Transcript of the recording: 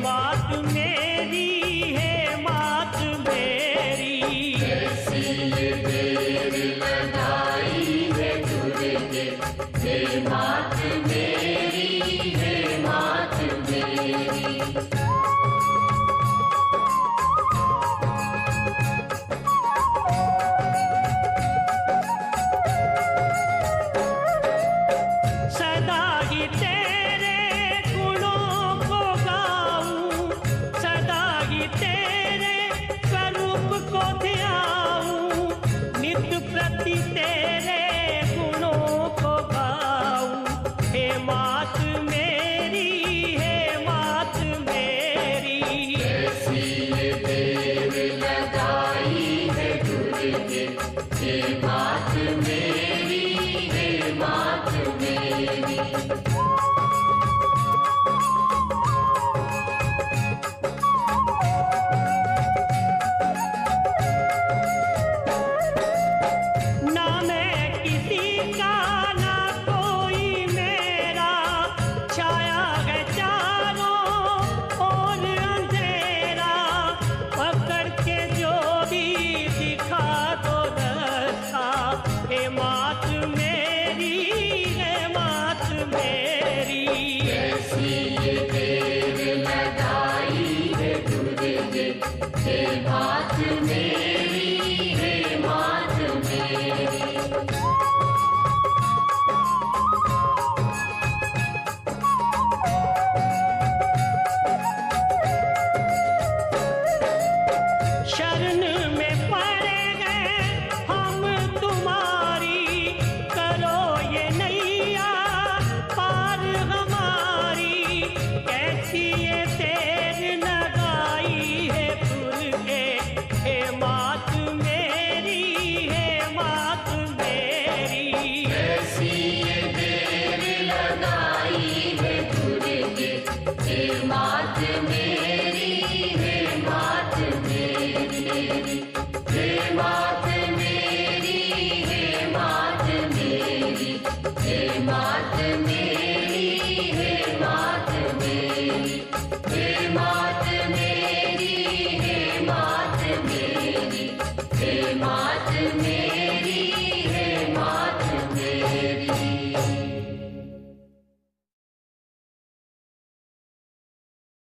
मात मेरी, हे मात मेरी। कैसी ये देर लगाई है दुर्गे, हे मात मेरी, हे मात मेरी। सदा ही तेरे गुणों को गाऊं, सदा ही तेरे स्वरूप को ध्याऊं, नित प्रति तेरे गुणों को गाऊं। हे मात मेरी, हे मात मेरी। कैसी ये देर लगाई है दुर्गे, हे मात मेरी, हे मात मेरी। ना मैं किसी का ना कोई मेरा, छाया है चारों ओर अंधेरा। पकड़ के जोड़ी दिखा दो रास्ता, हे मात मेरी, हे मात मेरी। कैसी ये देर लगाई है दुर्गे, हे मात मेरी, हे मात मेरी। शरण में पड़े हैं हम तुम्हारी, करो ये नैया पार हमारी। कैसी ये देर लगाई है दुर्गे, हे मात मेरी, हे मात मेरी। कैसी ये देर लगाई है दुर्गे, हे मात मेरी, हे मात मेरी। हे मात मेरी, हे मात मेरी। हे मात मेरी, हे मात मेरी। हे